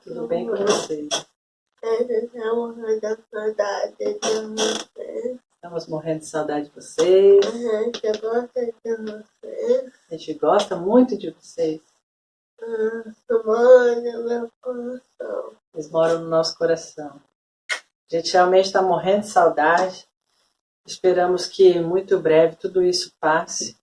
Tudo bem com você? Estamos morrendo de saudade de vocês. A gente gosta muito de vocês. Eles moram no nosso coração. A gente realmente está morrendo de saudade. Esperamos que muito breve tudo isso passe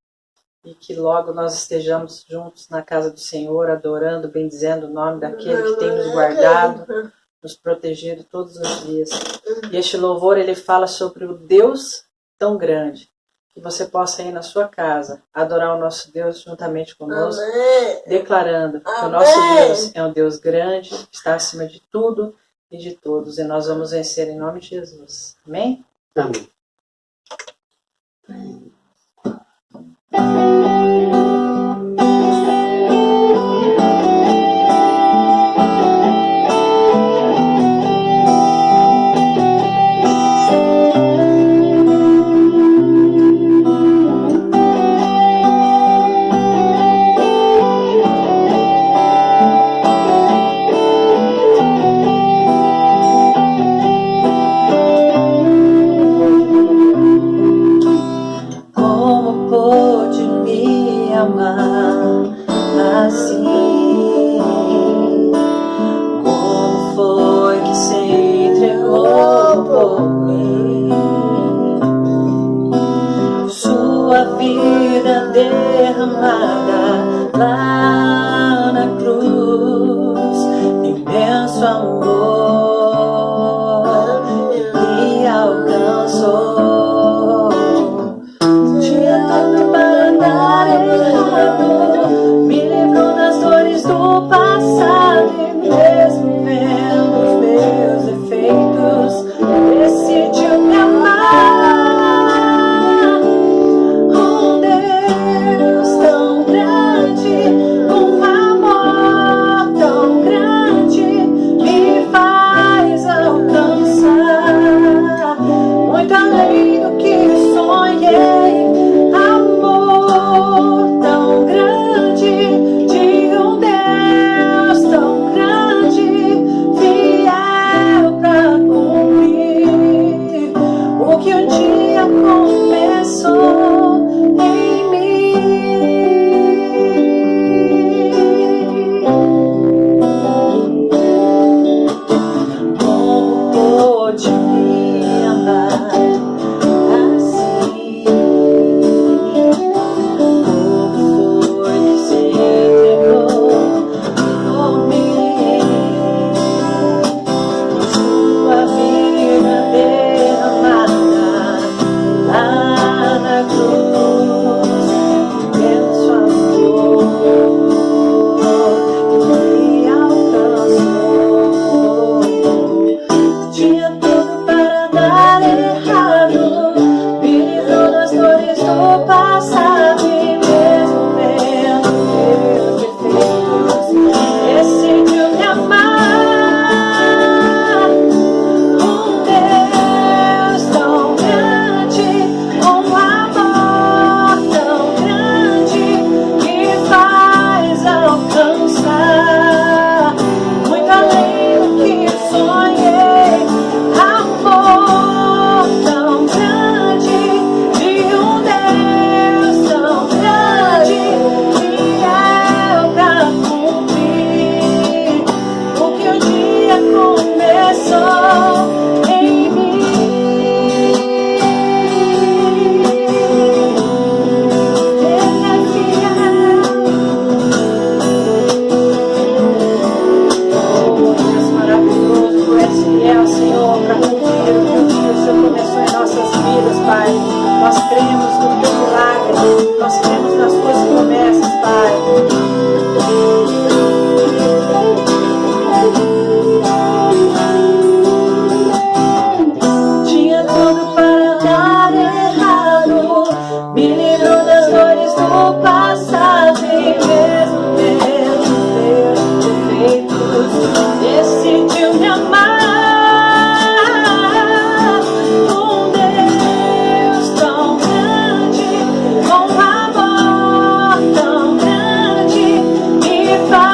e que logo nós estejamos juntos na casa do Senhor, adorando, bendizendo o nome daquele que tem nos guardado, nos protegido todos os dias. E este louvor, ele fala sobre o Deus tão grande, que você possa ir na sua casa, adorar o nosso Deus juntamente conosco, declarando que o nosso Deus é um Deus grande, está acima de tudo e de todos, e nós vamos vencer em nome de Jesus. Amém? Amém. If I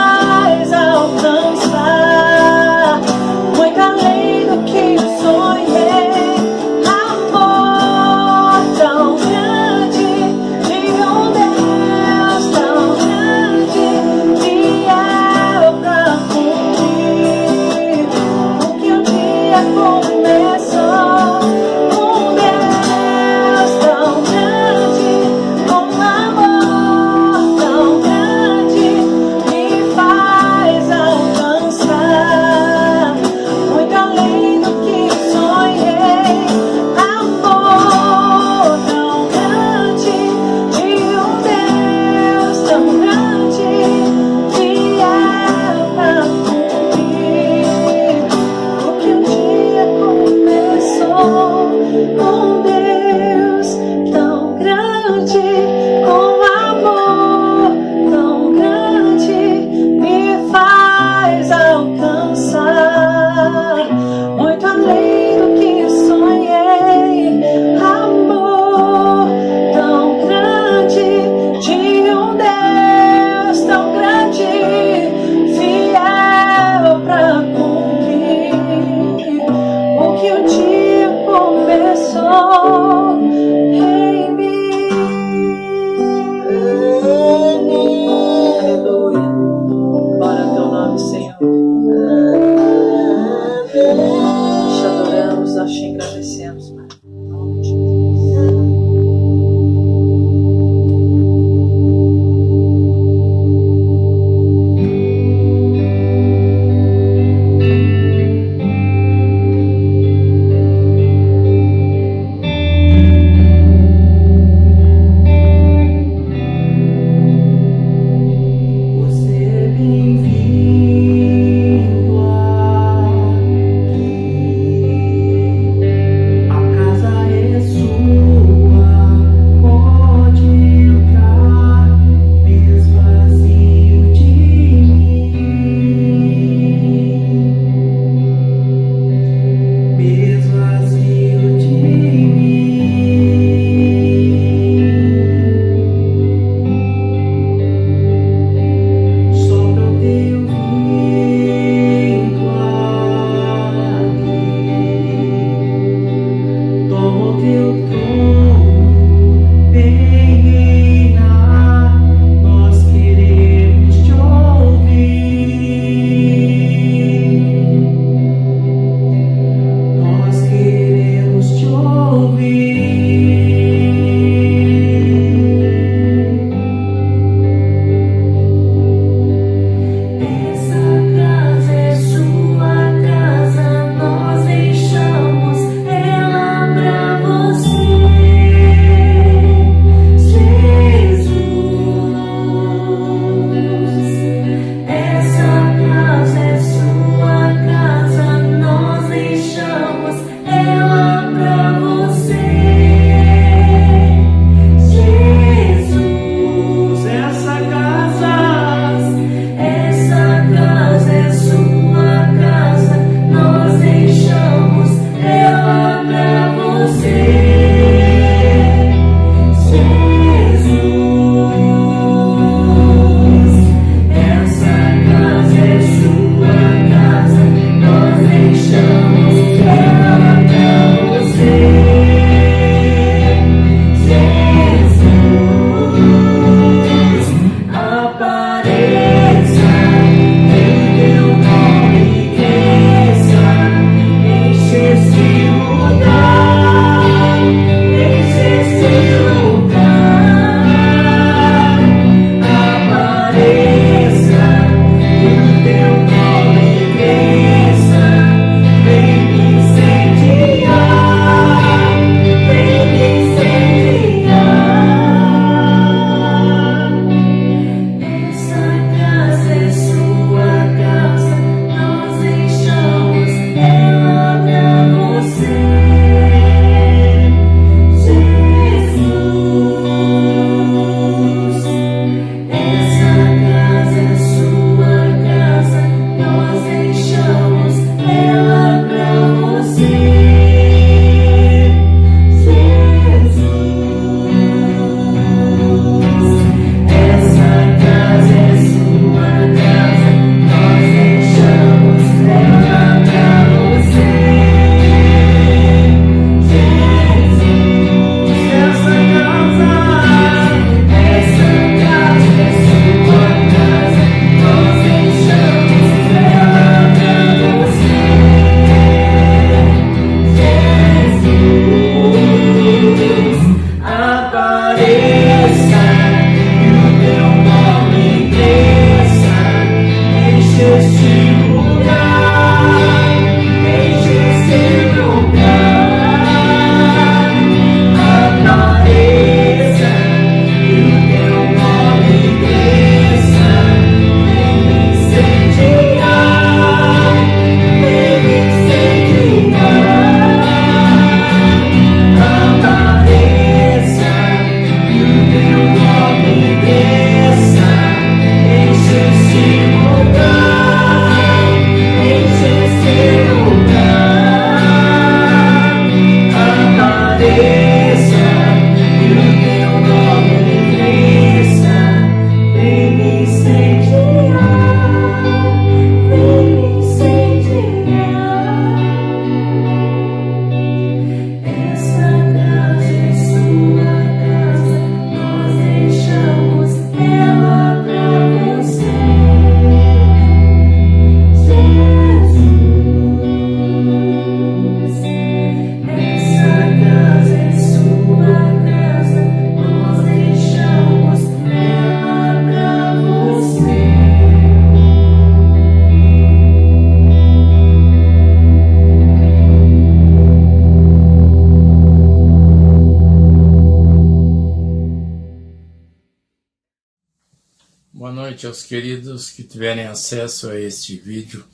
Boa noite aos queridos que tiverem acesso a este vídeo.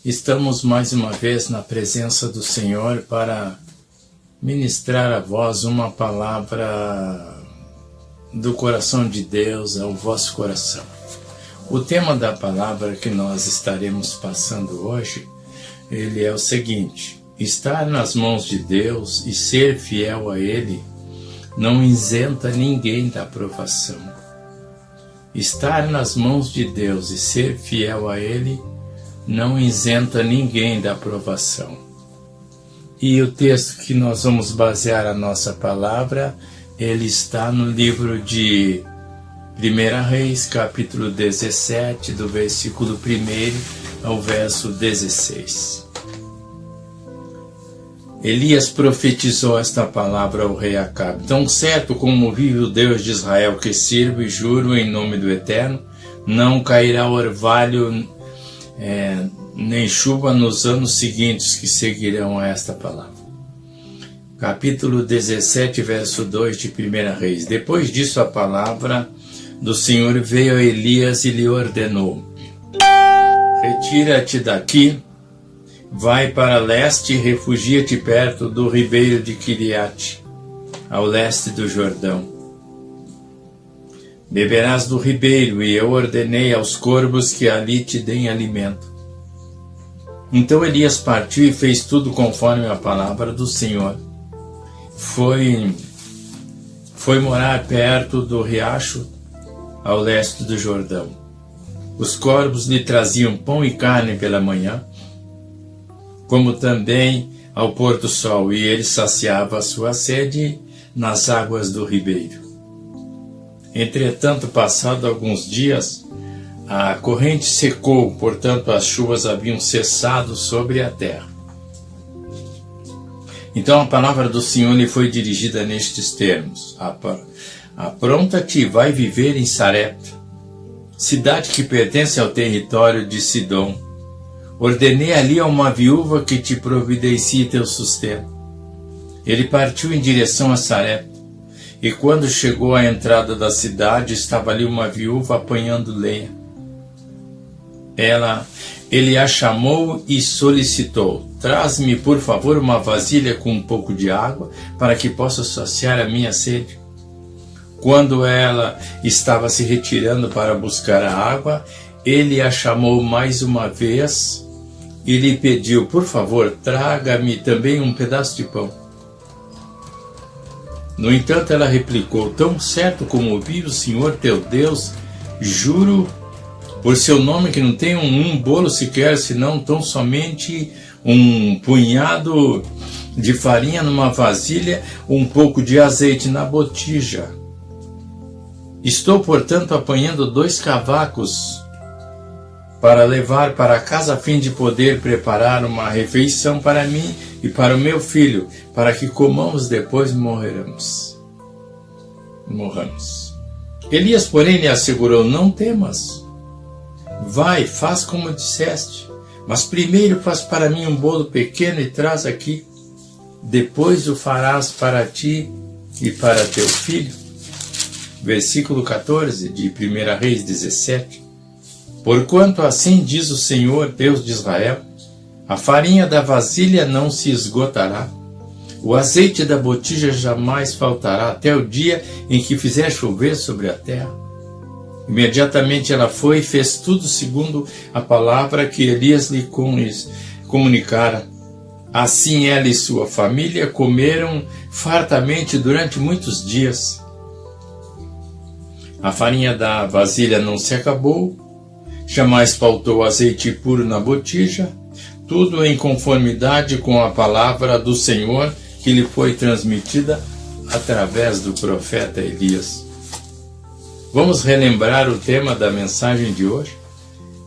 Estamos mais uma vez na presença do Senhor para ministrar a vós uma palavra do coração de Deus ao vosso coração. O tema da palavra que nós estaremos passando hoje, ele é o seguinte: estar nas mãos de Deus e ser fiel a Ele não isenta ninguém da aprovação. Estar nas mãos de Deus e ser fiel a Ele não isenta ninguém da aprovação. E o texto que nós vamos basear a nossa palavra, ele está no livro de 1 Reis, capítulo 17, do versículo 1 ao verso 16. Elias profetizou esta palavra ao rei Acabe: tão certo como vive o Deus de Israel, que sirvo e juro em nome do Eterno, não cairá orvalho nem chuva nos anos seguintes que seguirão a esta palavra. Capítulo 17, verso 2 de 1 Reis. Depois disso a palavra do Senhor veio a Elias e lhe ordenou: retira-te daqui, vai para leste e refugia-te perto do ribeiro de Quiriate, ao leste do Jordão. Beberás do ribeiro, e eu ordenei aos corvos que ali te deem alimento. Então Elias partiu e fez tudo conforme a palavra do Senhor. Foi morar perto do riacho, ao leste do Jordão. Os corvos lhe traziam pão e carne pela manhã, como também ao pôr do sol, e ele saciava a sua sede nas águas do ribeiro. Entretanto, passado alguns dias, a corrente secou, portanto as chuvas haviam cessado sobre a terra. Então a palavra do Senhor lhe foi dirigida nestes termos: apronta-te e vai viver em Sarepta, cidade que pertence ao território de Sidom. Ordenei ali a uma viúva que te providencie teu sustento. Ele partiu em direção a Sarepta, e quando chegou à entrada da cidade, estava ali uma viúva apanhando lenha. Ele a chamou e solicitou: traz-me, por favor, uma vasilha com um pouco de água, para que possa saciar a minha sede. Quando ela estava se retirando para buscar a água, ele a chamou mais uma vez e lhe pediu: por favor, traga-me também um pedaço de pão. No entanto, ela replicou: tão certo como vive o Senhor teu Deus, juro por seu nome que não tenho um bolo sequer, senão tão somente um punhado de farinha numa vasilha, um pouco de azeite na botija. Estou, portanto, apanhando 2 cavacos para levar para casa a fim de poder preparar uma refeição para mim e para o meu filho, para que comamos depois e morramos. Elias, porém, lhe assegurou: não temas. Vai, faz como disseste, mas primeiro faz para mim um bolo pequeno e traz aqui. Depois o farás para ti e para teu filho. Versículo 14 de 1 Reis 17. Porquanto assim diz o Senhor, Deus de Israel: a farinha da vasilha não se esgotará, o azeite da botija jamais faltará, até o dia em que fizer chover sobre a terra. Imediatamente ela foi e fez tudo segundo a palavra que Elias lhe comunicara. Assim ela e sua família comeram fartamente durante muitos dias. A farinha da vasilha não se acabou, jamais faltou azeite puro na botija, tudo em conformidade com a palavra do Senhor que lhe foi transmitida através do profeta Elias. Vamos relembrar o tema da mensagem de hoje?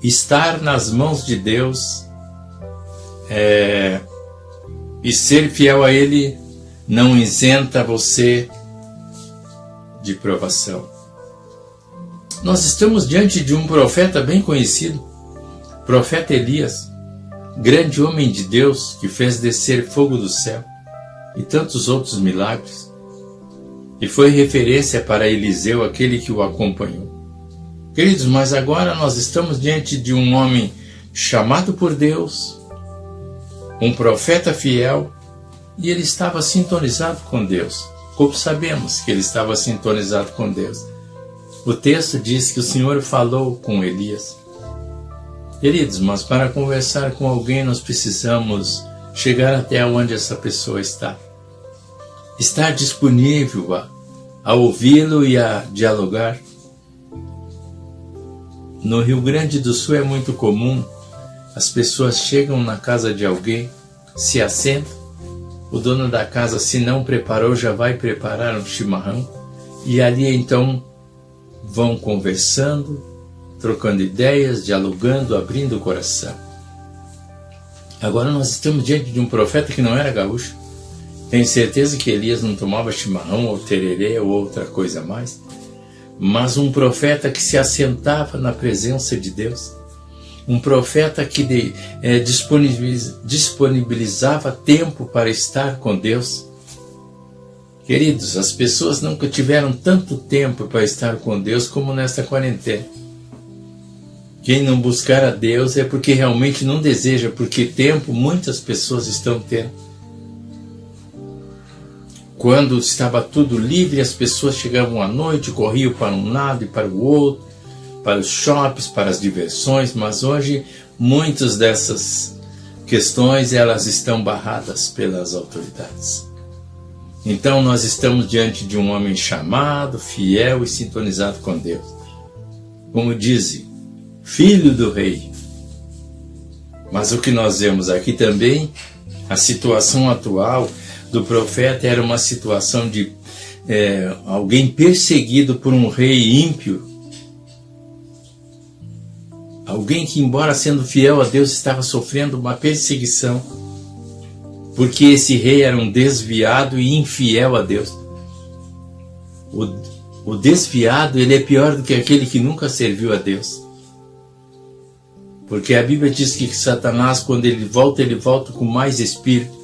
Estar nas mãos de Deus e ser fiel a Ele não isenta você de provação. Nós estamos diante de um profeta bem conhecido, profeta Elias, grande homem de Deus que fez descer fogo do céu e tantos outros milagres, e foi referência para Eliseu, aquele que o acompanhou. Queridos, mas agora nós estamos diante de um homem chamado por Deus, um profeta fiel, e ele estava sintonizado com Deus. Como sabemos que ele estava sintonizado com Deus? O texto diz que o Senhor falou com Elias. Queridos, mas para conversar com alguém nós precisamos chegar até onde essa pessoa está. Estar disponível a ouvi-lo e a dialogar. No Rio Grande do Sul é muito comum as pessoas chegam na casa de alguém, se assentam, o dono da casa, se não preparou, já vai preparar um chimarrão, e ali então vão conversando, trocando ideias, dialogando, abrindo o coração. Agora nós estamos diante de um profeta que não era gaúcho. Tenho certeza que Elias não tomava chimarrão ou tererê ou outra coisa mais, mas um profeta que se assentava na presença de Deus, um profeta que disponibilizava tempo para estar com Deus. Queridos, as pessoas nunca tiveram tanto tempo para estar com Deus como nesta quarentena. Quem não buscar a Deus é porque realmente não deseja, porque tempo muitas pessoas estão tendo. Quando estava tudo livre, as pessoas chegavam à noite, corriam para um lado e para o outro, para os shoppings, para as diversões, mas hoje muitas dessas questões elas estão barradas pelas autoridades. Então nós estamos diante de um homem chamado, fiel e sintonizado com Deus. Como dizem, filho do rei. Mas o que nós vemos aqui também, a situação atual do profeta era uma situação de alguém perseguido por um rei ímpio. Alguém que, embora sendo fiel a Deus, estava sofrendo uma perseguição, porque esse rei era um desviado e infiel a Deus. O desviado, ele é pior do que aquele que nunca serviu a Deus. Porque a Bíblia diz que Satanás, quando ele volta com mais espírito.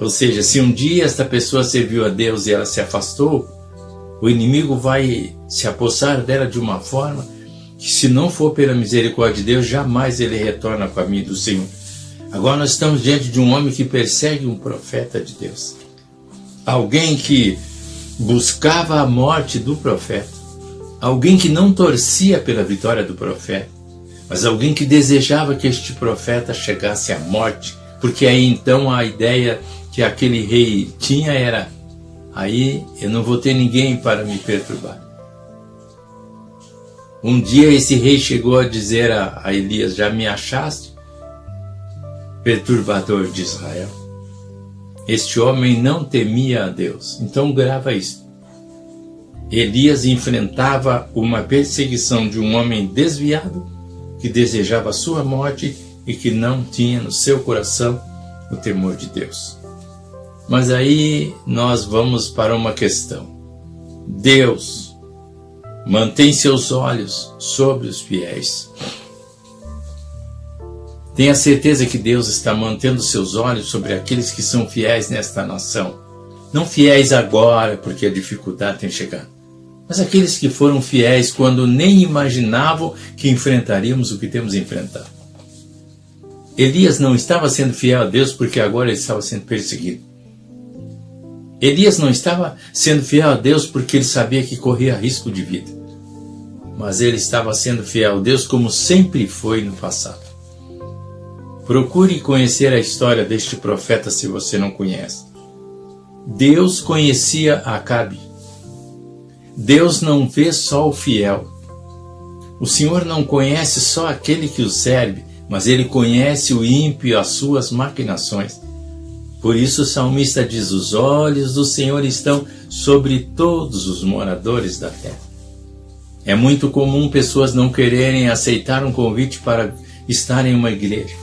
Ou seja, se um dia esta pessoa serviu a Deus e ela se afastou, o inimigo vai se apossar dela de uma forma que, se não for pela misericórdia de Deus, jamais ele retorna para mim do Senhor. Agora nós estamos diante de um homem que persegue um profeta de Deus. Alguém que buscava a morte do profeta. Alguém que não torcia pela vitória do profeta, mas alguém que desejava que este profeta chegasse à morte, porque aí então a ideia que aquele rei tinha era: aí eu não vou ter ninguém para me perturbar. Um dia esse rei chegou a dizer a Elias: já me achaste, perturbador de Israel? Este homem não temia a Deus. Então grava isso. Elias enfrentava uma perseguição de um homem desviado, que desejava a sua morte e que não tinha no seu coração o temor de Deus. Mas aí nós vamos para uma questão. Deus mantém seus olhos sobre os fiéis. Tenha certeza que Deus está mantendo seus olhos sobre aqueles que são fiéis nesta nação. Não fiéis agora, porque a dificuldade tem chegado, mas aqueles que foram fiéis quando nem imaginavam que enfrentaríamos o que temos enfrentado. Elias não estava sendo fiel a Deus porque agora ele estava sendo perseguido. Elias não estava sendo fiel a Deus porque ele sabia que corria risco de vida. Mas ele estava sendo fiel a Deus como sempre foi no passado. Procure conhecer a história deste profeta se você não conhece. Deus conhecia Acabe. Deus não vê só o fiel. O Senhor não conhece só aquele que o serve, mas Ele conhece o ímpio e as suas maquinações. Por isso o salmista diz: os olhos do Senhor estão sobre todos os moradores da terra. É muito comum pessoas não quererem aceitar um convite para estar em uma igreja,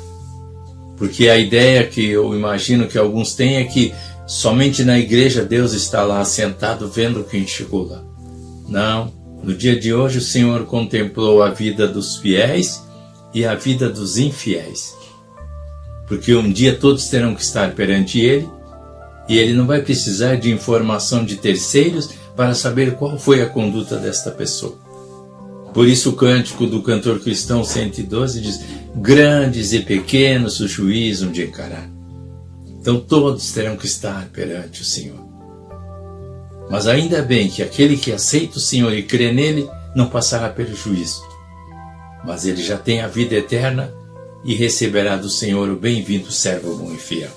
porque a ideia que eu imagino que alguns têm é que somente na igreja Deus está lá sentado vendo quem chegou lá. Não, no dia de hoje o Senhor contemplou a vida dos fiéis e a vida dos infiéis. Porque um dia todos terão que estar perante Ele, e Ele não vai precisar de informação de terceiros para saber qual foi a conduta desta pessoa. Por isso o cântico do cantor cristão 112 diz: grandes e pequenos o juízo de encarar. Então todos terão que estar perante o Senhor. Mas ainda bem que aquele que aceita o Senhor e crê nele não passará pelo juízo, mas ele já tem a vida eterna e receberá do Senhor o bem-vindo servo bom e fiel.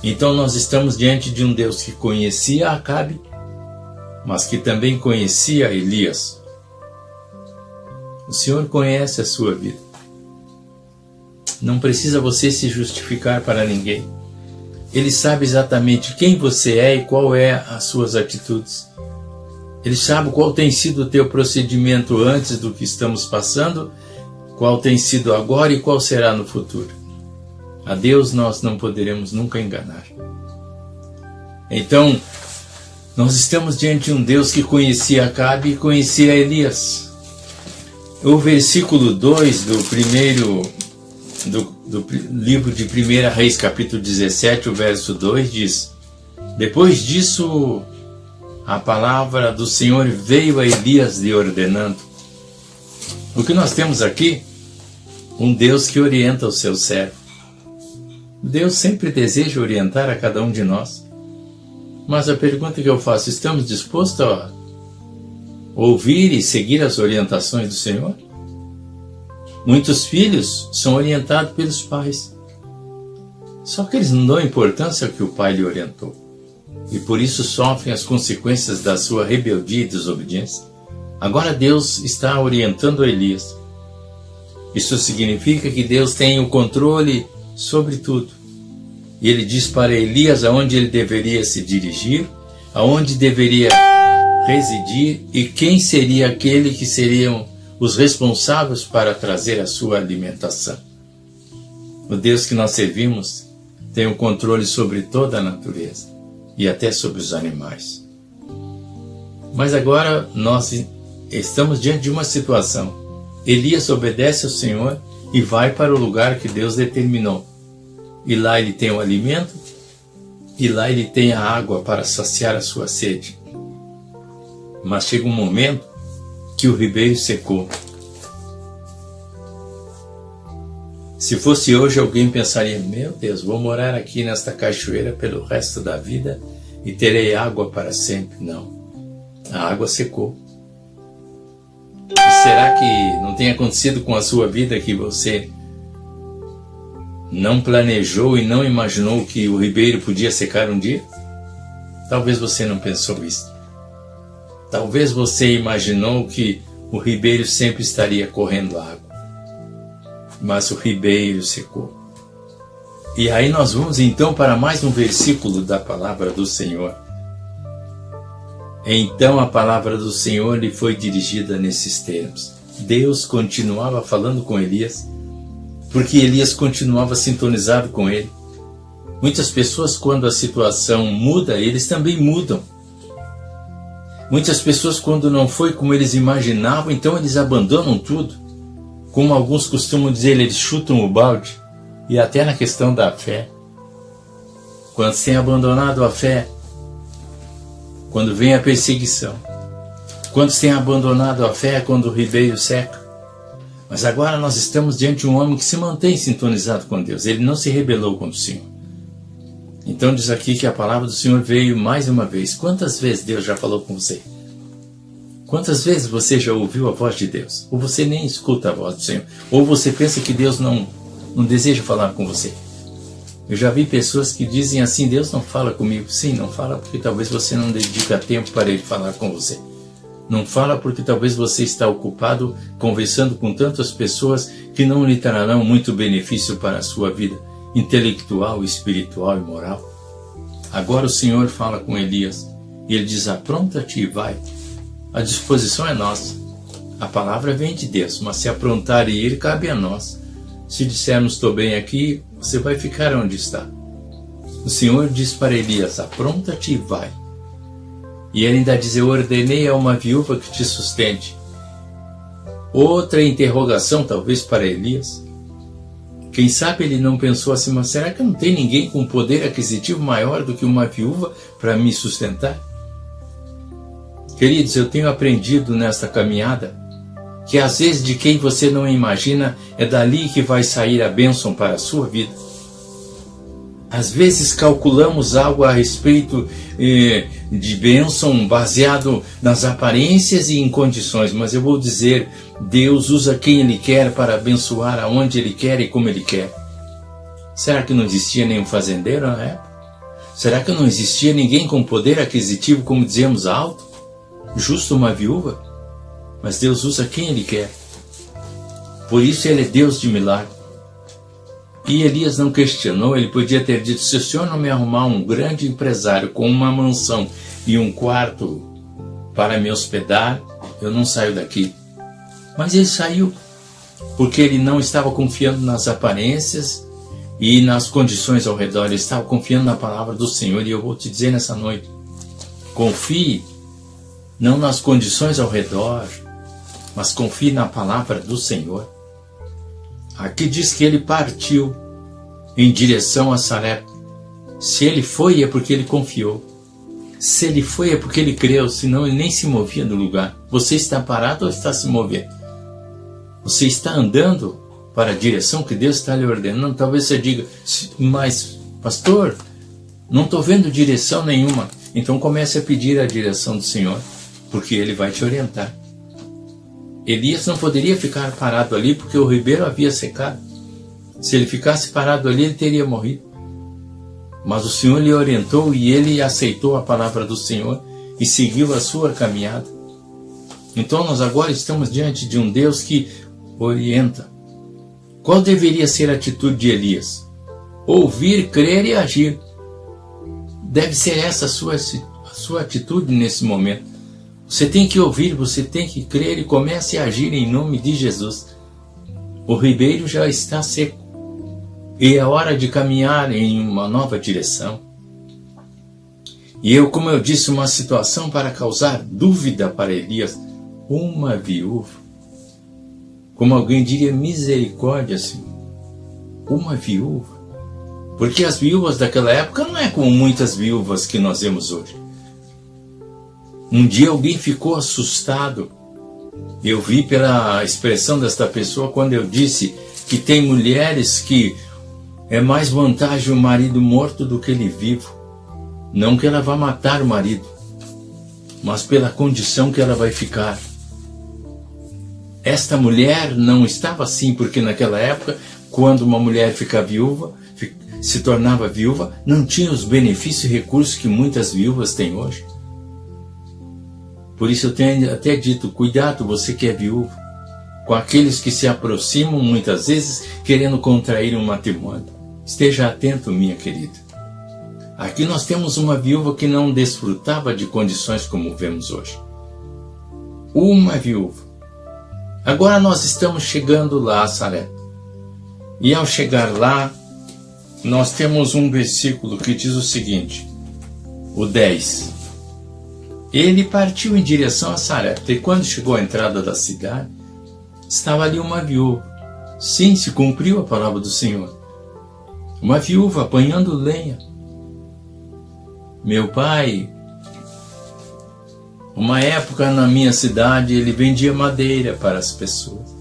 Então nós estamos diante de um Deus que conhecia Acabe, mas que também conhecia Elias. O Senhor conhece a sua vida. Não precisa você se justificar para ninguém. Ele sabe exatamente quem você é e qual é as suas atitudes. Ele sabe qual tem sido o teu procedimento antes do que estamos passando, qual tem sido agora e qual será no futuro. A Deus nós não poderemos nunca enganar. Então, nós estamos diante de um Deus que conhecia Acabe e conhecia Elias. O versículo 2 do livro de 1 Reis, capítulo 17, o verso 2 diz: depois disso, a palavra do Senhor veio a Elias lhe ordenando. O que nós temos aqui? Um Deus que orienta o seu servo. Deus sempre deseja orientar a cada um de nós. Mas a pergunta que eu faço: estamos dispostos a ouvir e seguir as orientações do Senhor? Muitos filhos são orientados pelos pais, só que eles não dão importância ao que o pai lhe orientou, e por isso sofrem as consequências da sua rebeldia e desobediência. Agora Deus está orientando Elias. Isso significa que Deus tem o controle sobre tudo. E ele diz para Elias aonde ele deveria se dirigir, aonde deveria residir e quem seria aquele que seriam os responsáveis para trazer a sua alimentação. O Deus que nós servimos tem o controle sobre toda a natureza e até sobre os animais. Mas agora nós estamos diante de uma situação. Elias obedece ao Senhor e vai para o lugar que Deus determinou. E lá ele tem o alimento, e lá ele tem a água para saciar a sua sede. Mas chega um momento que o ribeiro secou. Se fosse hoje, alguém pensaria: meu Deus, vou morar aqui nesta cachoeira pelo resto da vida e terei água para sempre. Não. A água secou. E será que não tem acontecido com a sua vida que você não planejou e não imaginou que o ribeiro podia secar um dia? Talvez você não pensou isso. Talvez você imaginou que o ribeiro sempre estaria correndo água. Mas o ribeiro secou. E aí nós vamos então para mais um versículo da palavra do Senhor. Então a palavra do Senhor lhe foi dirigida nesses termos. Deus continuava falando com Elias, porque Elias continuava sintonizado com ele. Muitas pessoas, quando a situação muda, eles também mudam. Muitas pessoas, quando não foi como eles imaginavam, então eles abandonam tudo. Como alguns costumam dizer, eles chutam o balde. E até na questão da fé. Quando se tem abandonado a fé, quando vem a perseguição, quando se tem abandonado a fé, quando o ribeiro seca. Mas agora nós estamos diante de um homem que se mantém sintonizado com Deus. Ele não se rebelou contra o Senhor. Então diz aqui que a palavra do Senhor veio mais uma vez. Quantas vezes Deus já falou com você? Quantas vezes você já ouviu a voz de Deus? Ou você nem escuta a voz do Senhor? Ou você pensa que Deus não deseja falar com você? Eu já vi pessoas que dizem assim, Deus não fala comigo. Sim, não fala porque talvez você não dedica tempo para Ele falar com você. Não fala porque talvez você está ocupado conversando com tantas pessoas que não lhe trarão muito benefício para a sua vida intelectual, espiritual e moral. Agora o Senhor fala com Elias e ele diz, apronta-te e vai. A disposição é nossa. A palavra vem de Deus, mas se aprontar e ir, cabe a nós. Se dissermos, estou bem aqui, você vai ficar onde está. O Senhor diz para Elias, apronta-te e vai. E ele ainda diz, eu ordenei a uma viúva que te sustente. Outra interrogação, talvez, para Elias. Quem sabe ele não pensou assim, mas será que não tem ninguém com poder aquisitivo maior do que uma viúva para me sustentar? Queridos, eu tenho aprendido nesta caminhada que às vezes de quem você não imagina é dali que vai sair a bênção para a sua vida. Às vezes calculamos algo a respeito de bênção baseado nas aparências e em condições, mas eu vou dizer, Deus usa quem Ele quer para abençoar aonde Ele quer e como Ele quer. Será que não existia nenhum fazendeiro na época? Será que não existia ninguém com poder aquisitivo, como dizemos, alto? Justo uma viúva? Mas Deus usa quem Ele quer. Por isso Ele é Deus de milagre. E Elias não questionou, ele podia ter dito, se o senhor não me arrumar um grande empresário com uma mansão e um quarto para me hospedar, eu não saio daqui. Mas ele saiu, porque ele não estava confiando nas aparências e nas condições ao redor, ele estava confiando na palavra do Senhor. E eu vou te dizer nessa noite, confie não nas condições ao redor, mas confie na palavra do Senhor. Aqui diz que ele partiu em direção a Sarepta. Se ele foi, é porque ele confiou. Se ele foi, é porque ele creu, senão ele nem se movia do lugar. Você está parado ou está se movendo? Você está andando para a direção que Deus está lhe ordenando? Talvez você diga, mas pastor, não estou vendo direção nenhuma. Então comece a pedir a direção do Senhor, porque Ele vai te orientar. Elias não poderia ficar parado ali porque o ribeiro havia secado. Se ele ficasse parado ali, ele teria morrido. Mas o Senhor lhe orientou e ele aceitou a palavra do Senhor e seguiu a sua caminhada. Então nós agora estamos diante de um Deus que orienta. Qual deveria ser a atitude de Elias? Ouvir, crer e agir. Deve ser essa a sua atitude nesse momento. Você tem que ouvir, você tem que crer e comece a agir em nome de Jesus. O ribeiro já está seco e é hora de caminhar em uma nova direção. E como eu disse, uma situação para causar dúvida para Elias, uma viúva. Como alguém diria, misericórdia, Senhor. Uma viúva. Porque as viúvas daquela época não é como muitas viúvas que nós vemos hoje. Um dia alguém ficou assustado. Eu vi pela expressão desta pessoa quando eu disse que tem mulheres que é mais vantagem o marido morto do que ele vivo. Não que ela vá matar o marido, mas pela condição que ela vai ficar. Esta mulher não estava assim, porque naquela época, quando uma mulher ficava viúva, se tornava viúva, não tinha os benefícios e recursos que muitas viúvas têm hoje. Por isso eu tenho até dito, cuidado você que é viúva, com aqueles que se aproximam muitas vezes querendo contrair um matrimônio. Esteja atento, minha querida. Aqui nós temos uma viúva que não desfrutava de condições como vemos hoje. Uma viúva. Agora nós estamos chegando lá a Sarepta. E ao chegar lá, nós temos um versículo que diz o seguinte, o 10. Ele partiu em direção a Sarepta, e quando chegou à entrada da cidade, estava ali uma viúva. Sim, se cumpriu a palavra do Senhor. Uma viúva apanhando lenha. Meu pai, uma época na minha cidade, ele vendia madeira para as pessoas.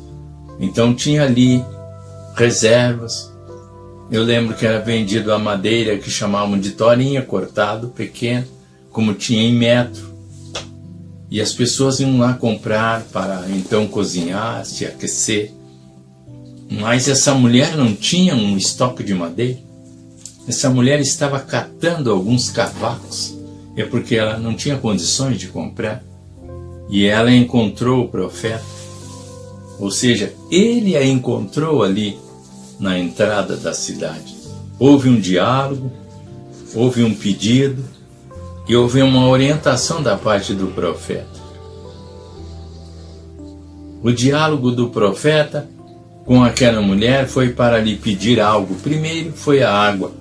Então tinha ali reservas. Eu lembro que era vendido a madeira que chamavam de torinha, cortado, pequeno, como tinha em metro. E as pessoas iam lá comprar para então cozinhar, se aquecer. Mas essa mulher não tinha um estoque de madeira. Essa mulher estava catando alguns cavacos. É porque ela não tinha condições de comprar. E ela encontrou o profeta. Ou seja, ele a encontrou ali na entrada da cidade. Houve um diálogo, houve um pedido e houve uma orientação da parte do profeta. O diálogo do profeta com aquela mulher foi para lhe pedir algo. Primeiro foi a água.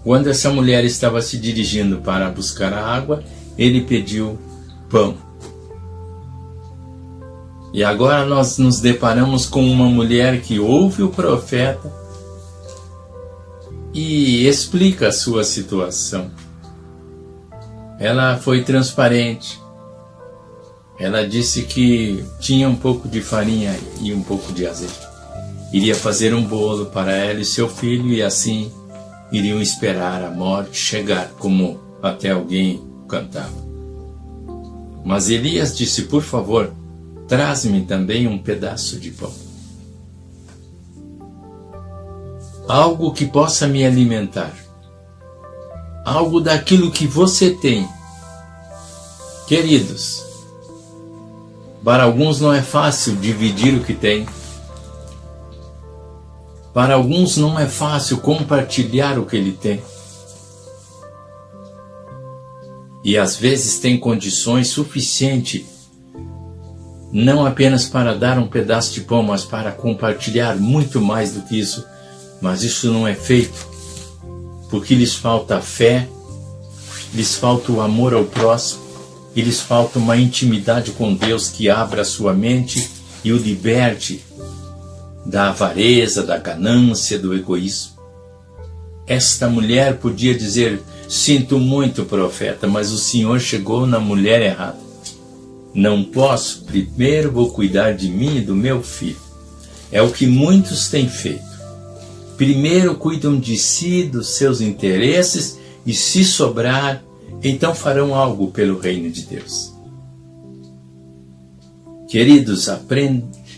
Quando essa mulher estava se dirigindo para buscar a água, ele pediu pão. E agora nós nos deparamos com uma mulher que ouve o profeta e explica a sua situação. Ela foi transparente. Ela disse que tinha um pouco de farinha e um pouco de azeite. Iria fazer um bolo para ela e seu filho e assim iriam esperar a morte chegar, como até alguém cantava. Mas Elias disse, por favor, traz-me também um pedaço de pão. Algo que possa me alimentar. Algo daquilo que você tem. Queridos, para alguns não é fácil dividir o que tem. Para alguns não é fácil compartilhar o que ele tem. E às vezes tem condições suficientes não apenas para dar um pedaço de pão, mas para compartilhar muito mais do que isso. Mas isso não é feito, porque lhes falta a fé, lhes falta o amor ao próximo, e lhes falta uma intimidade com Deus que abra a sua mente e o liberte da avareza, da ganância, do egoísmo. Esta mulher podia dizer, sinto muito, profeta, mas o Senhor chegou na mulher errada. Não posso, primeiro vou cuidar de mim e do meu filho. É o que muitos têm feito. Primeiro cuidam de si, dos seus interesses, e se sobrar, então farão algo pelo reino de Deus. Queridos,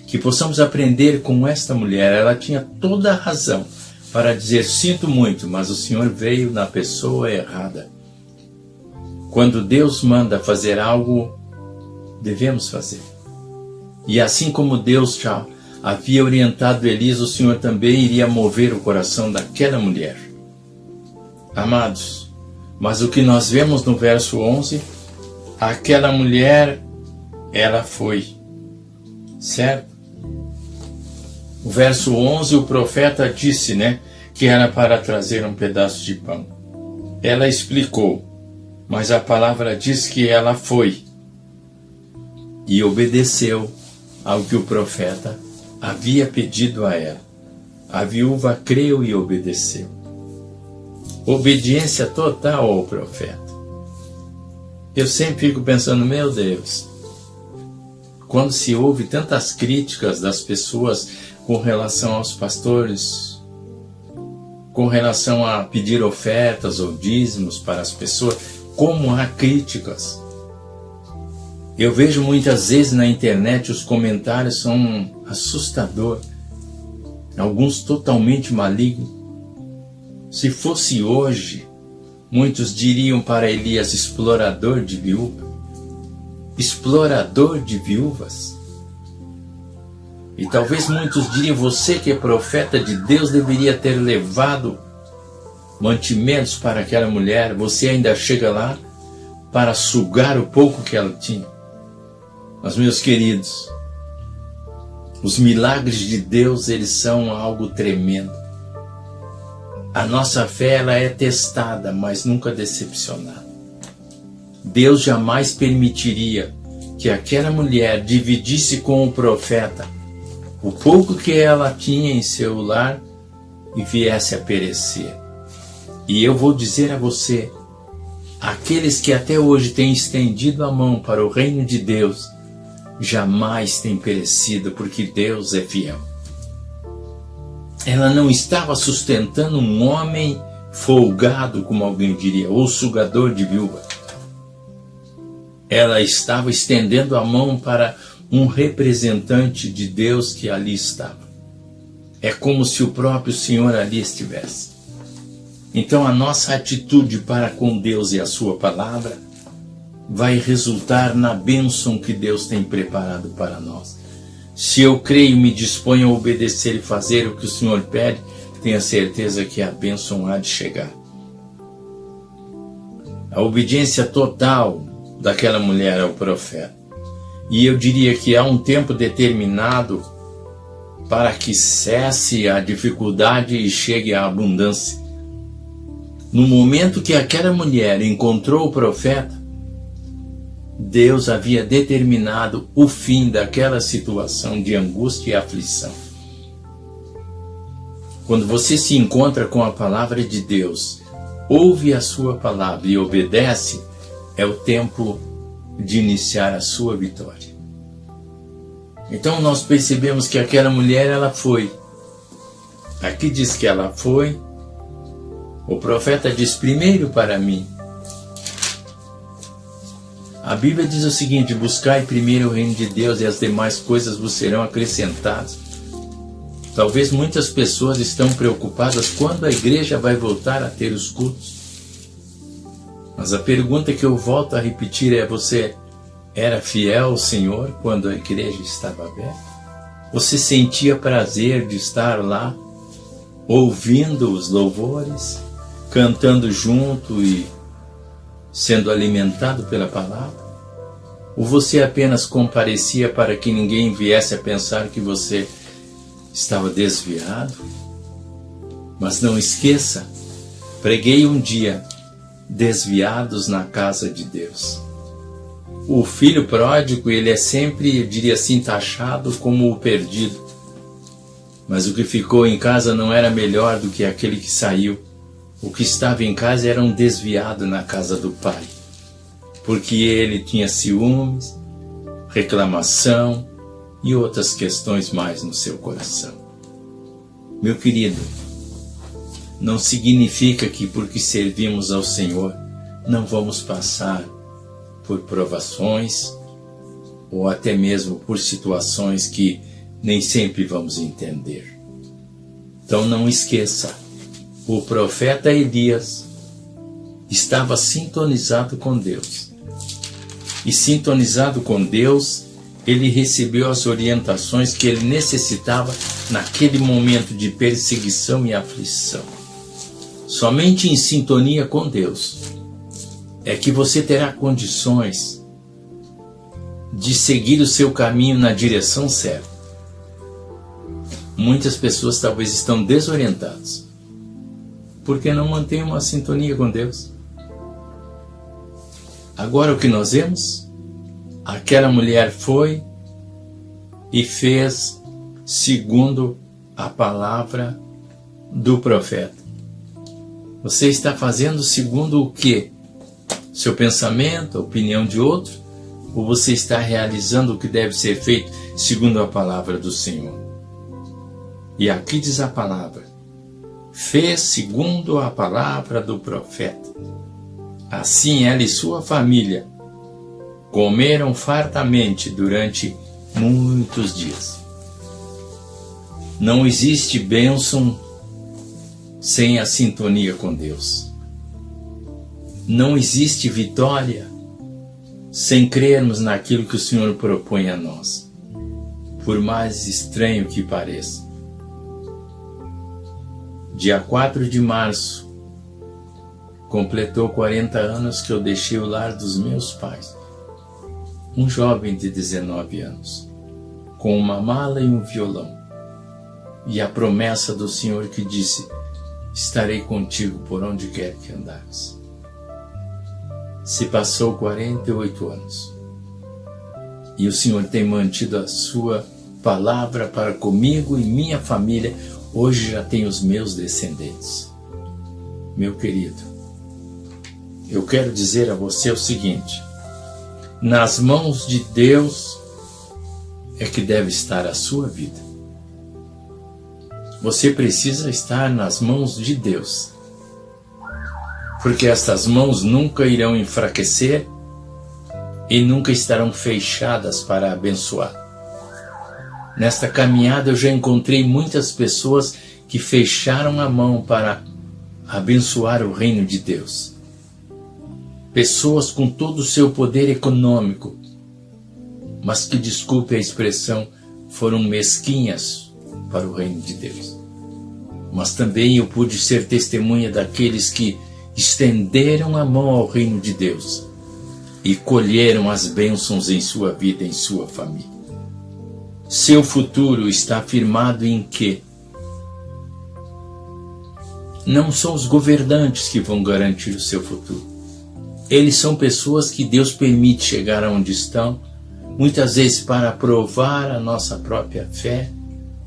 que possamos aprender com esta mulher. Ela tinha toda a razão para dizer, sinto muito, mas o Senhor veio na pessoa errada. Quando Deus manda fazer algo, devemos fazer. E assim como Deus já havia orientado Elias, o Senhor também iria mover o coração daquela mulher. Amados, mas o que nós vemos no verso 11, aquela mulher, ela foi, certo? O verso 11, o profeta disse, que era para trazer um pedaço de pão. Ela explicou, mas a palavra diz que ela foi e obedeceu ao que o profeta havia pedido a ela. A viúva creu e obedeceu. Obediência total ao profeta. Eu sempre fico pensando, meu Deus, quando se ouve tantas críticas das pessoas com relação aos pastores, com relação a pedir ofertas ou dízimos para as pessoas, como há críticas. Eu vejo muitas vezes na internet os comentários são assustadores, alguns totalmente malignos. Se fosse hoje, muitos diriam para Elias explorador de viúvas. Explorador de viúvas. E talvez muitos diriam, você que é profeta de Deus deveria ter levado mantimentos para aquela mulher, você ainda chega lá para sugar o pouco que ela tinha. Mas, meus queridos, os milagres de Deus, eles são algo tremendo. A nossa fé, ela é testada, mas nunca decepcionada. Deus jamais permitiria que aquela mulher dividisse com o profeta o pouco que ela tinha em seu lar e viesse a perecer. E eu vou dizer a você, aqueles que até hoje têm estendido a mão para o reino de Deus, jamais têm perecido, porque Deus é fiel. Ela não estava sustentando um homem folgado, como alguém diria, ou sugador de viúva. Ela estava estendendo a mão para um representante de Deus que ali estava. É como se o próprio Senhor ali estivesse. Então a nossa atitude para com Deus e a sua palavra vai resultar na bênção que Deus tem preparado para nós. Se eu creio e me disponho a obedecer e fazer o que o Senhor pede, tenha certeza que a bênção há de chegar. A obediência total daquela mulher ao profeta. E eu diria que há um tempo determinado para que cesse a dificuldade e chegue a abundância. No momento que aquela mulher encontrou o profeta, Deus havia determinado o fim daquela situação de angústia e aflição. Quando você se encontra com a palavra de Deus, ouve a sua palavra e obedece, é o tempo de iniciar a sua vitória. Então nós percebemos que aquela mulher, ela foi. Aqui diz que ela foi. O profeta diz, primeiro para mim. A Bíblia diz o seguinte, buscai primeiro o reino de Deus e as demais coisas vos serão acrescentadas. Talvez muitas pessoas estão preocupadas quando a igreja vai voltar a ter os cultos. Mas a pergunta que eu volto a repetir é, você era fiel ao Senhor quando a igreja estava aberta? Você sentia prazer de estar lá, ouvindo os louvores, cantando junto e sendo alimentado pela palavra? Ou você apenas comparecia para que ninguém viesse a pensar que você estava desviado? Mas não esqueça, preguei um dia, desviados na casa de Deus. O filho pródigo, ele é sempre, eu diria assim, taxado como o perdido. Mas o que ficou em casa não era melhor do que aquele que saiu. O que estava em casa era um desviado na casa do pai. Porque ele tinha ciúmes, reclamação e outras questões mais no seu coração. Meu querido, não significa que porque servimos ao Senhor não vamos passar por provações ou até mesmo por situações que nem sempre vamos entender. Então não esqueça, o profeta Elias estava sintonizado com Deus. E sintonizado com Deus, ele recebeu as orientações que ele necessitava naquele momento de perseguição e aflição. Somente em sintonia com Deus é que você terá condições de seguir o seu caminho na direção certa. Muitas pessoas talvez estão desorientadas porque não mantêm uma sintonia com Deus. Agora o que nós vemos? Aquela mulher foi e fez segundo a palavra do profeta. Você está fazendo segundo o quê? Seu pensamento, a opinião de outro? Ou você está realizando o que deve ser feito segundo a palavra do Senhor? E aqui diz a palavra, fez segundo a palavra do profeta. Assim ela e sua família comeram fartamente durante muitos dias. Não existe bênção sem a sintonia com Deus. Não existe vitória sem crermos naquilo que o Senhor propõe a nós, por mais estranho que pareça. Dia 4 de março, completou 40 anos que eu deixei o lar dos meus pais. Um jovem de 19 anos, com uma mala e um violão, e a promessa do Senhor que disse: estarei contigo por onde quer que andares. Se passou 48 anos, e o Senhor tem mantido a sua palavra para comigo e minha família. Hoje já tem os meus descendentes. Meu querido, eu quero dizer a você o seguinte: nas mãos de Deus é que deve estar a sua vida. Você precisa estar nas mãos de Deus, porque estas mãos nunca irão enfraquecer e nunca estarão fechadas para abençoar. Nesta caminhada eu já encontrei muitas pessoas que fecharam a mão para abençoar o reino de Deus. Pessoas com todo o seu poder econômico, mas que, desculpe a expressão, foram mesquinhas para o reino de Deus. Mas também eu pude ser testemunha daqueles que estenderam a mão ao reino de Deus e colheram as bênçãos em sua vida, em sua família. Seu futuro está firmado em quê? Não são os governantes que vão garantir o seu futuro. Eles são pessoas que Deus permite chegar aonde estão, muitas vezes para provar a nossa própria fé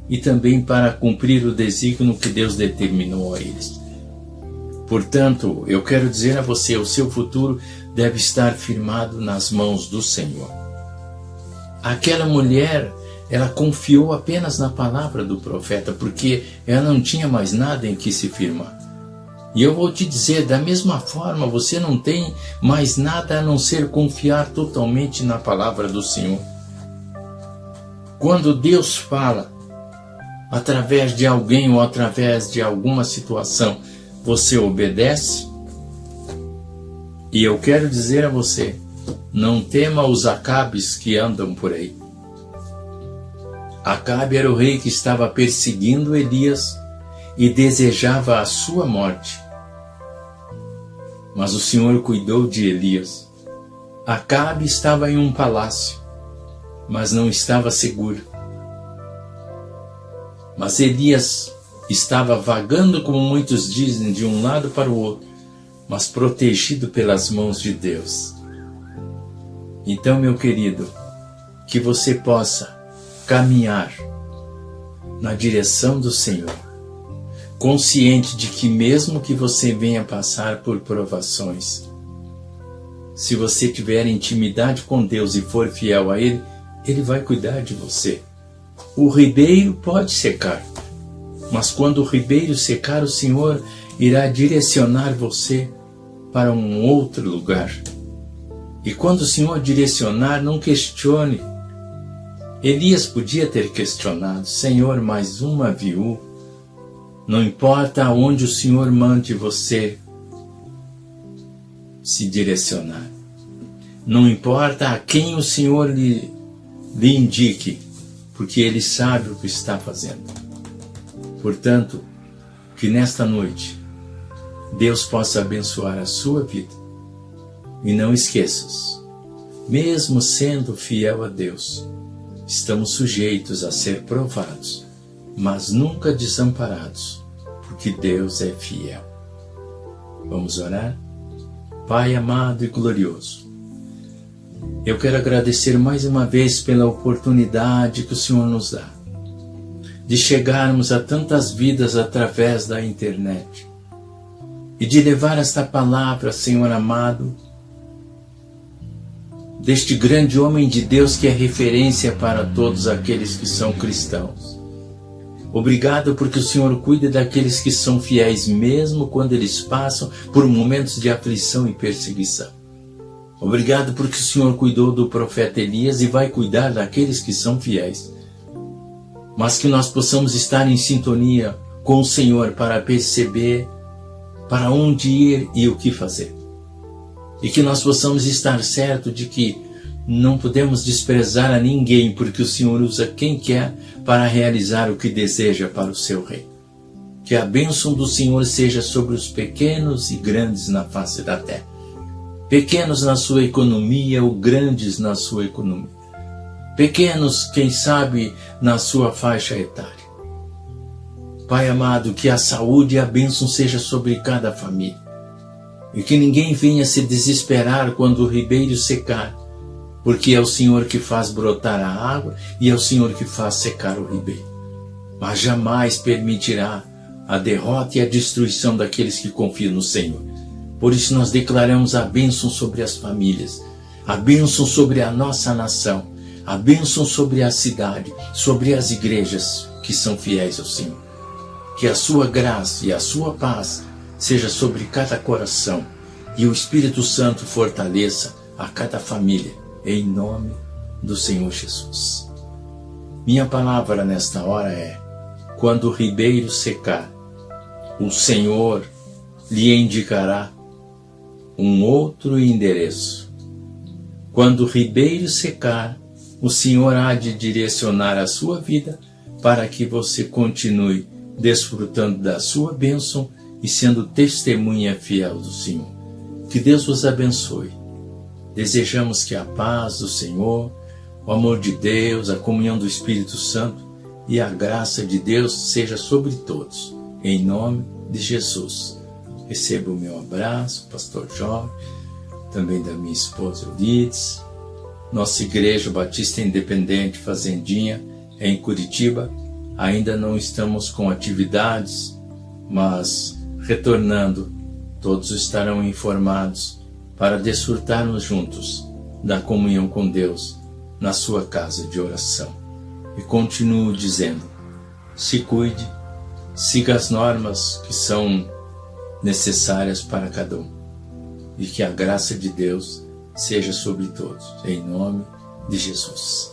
e também para cumprir o desígnio que Deus determinou a eles. Portanto, eu quero dizer a você, o seu futuro deve estar firmado nas mãos do Senhor. Aquela mulher, ela confiou apenas na palavra do profeta, porque ela não tinha mais nada em que se firmar. E eu vou te dizer, da mesma forma, você não tem mais nada a não ser confiar totalmente na palavra do Senhor. Quando Deus fala, através de alguém ou através de alguma situação, você obedece? E eu quero dizer a você, não tema os Acabes que andam por aí. Acabe era o rei que estava perseguindo Elias e desejava a sua morte. Mas o Senhor cuidou de Elias. Acabe estava em um palácio, mas não estava seguro. Mas Elias estava vagando, como muitos dizem, de um lado para o outro, mas protegido pelas mãos de Deus. Então, meu querido, que você possa caminhar na direção do Senhor, consciente de que mesmo que você venha passar por provações, se você tiver intimidade com Deus e for fiel a Ele, Ele vai cuidar de você. O ribeiro pode secar, mas quando o ribeiro secar, o Senhor irá direcionar você para um outro lugar. E quando o Senhor direcionar, não questione. Elias podia ter questionado: Senhor, mais uma viúva. Não importa aonde o Senhor mande você se direcionar. Não importa a quem o Senhor lhe indique, porque Ele sabe o que está fazendo. Portanto, que nesta noite Deus possa abençoar a sua vida. E não esqueças, mesmo sendo fiel a Deus, estamos sujeitos a ser provados, mas nunca desamparados, porque Deus é fiel. Vamos orar? Pai amado e glorioso, eu quero agradecer mais uma vez pela oportunidade que o Senhor nos dá de chegarmos a tantas vidas através da internet e de levar esta palavra, Senhor amado, deste grande homem de Deus que é referência para todos aqueles que são cristãos. Obrigado porque o Senhor cuida daqueles que são fiéis mesmo quando eles passam por momentos de aflição e perseguição. Obrigado porque o Senhor cuidou do profeta Elias e vai cuidar daqueles que são fiéis. Mas que nós possamos estar em sintonia com o Senhor para perceber para onde ir e o que fazer. E que nós possamos estar certos de que não podemos desprezar a ninguém, porque o Senhor usa quem quer para realizar o que deseja para o seu reino. Que a bênção do Senhor seja sobre os pequenos e grandes na face da terra. Pequenos na sua economia ou grandes na sua economia. Pequenos, quem sabe, na sua faixa etária. Pai amado, que a saúde e a bênção seja sobre cada família. E que ninguém venha se desesperar quando o ribeiro secar, porque é o Senhor que faz brotar a água e é o Senhor que faz secar o ribeiro. Mas jamais permitirá a derrota e a destruição daqueles que confiam no Senhor. Por isso nós declaramos a bênção sobre as famílias, a bênção sobre a nossa nação, a bênção sobre a cidade, sobre as igrejas que são fiéis ao Senhor. Que a sua graça e a sua paz seja sobre cada coração e o Espírito Santo fortaleça a cada família, em nome do Senhor Jesus. Minha palavra nesta hora é: quando o ribeiro secar, o Senhor lhe indicará um outro endereço. Quando o ribeiro secar, o Senhor há de direcionar a sua vida para que você continue desfrutando da sua bênção e sendo testemunha fiel do Senhor. Que Deus vos abençoe. Desejamos que a paz do Senhor, o amor de Deus, a comunhão do Espírito Santo e a graça de Deus seja sobre todos. Em nome de Jesus. Receba o meu abraço, pastor Jorge, também da minha esposa Eulides. Nossa Igreja Batista Independente Fazendinha é em Curitiba. Ainda não estamos com atividades, mas retornando, todos estarão informados para desfrutarmos juntos da comunhão com Deus na sua casa de oração. E continuo dizendo: se cuide, siga as normas que são necessárias para cada um, e que a graça de Deus seja sobre todos, em nome de Jesus.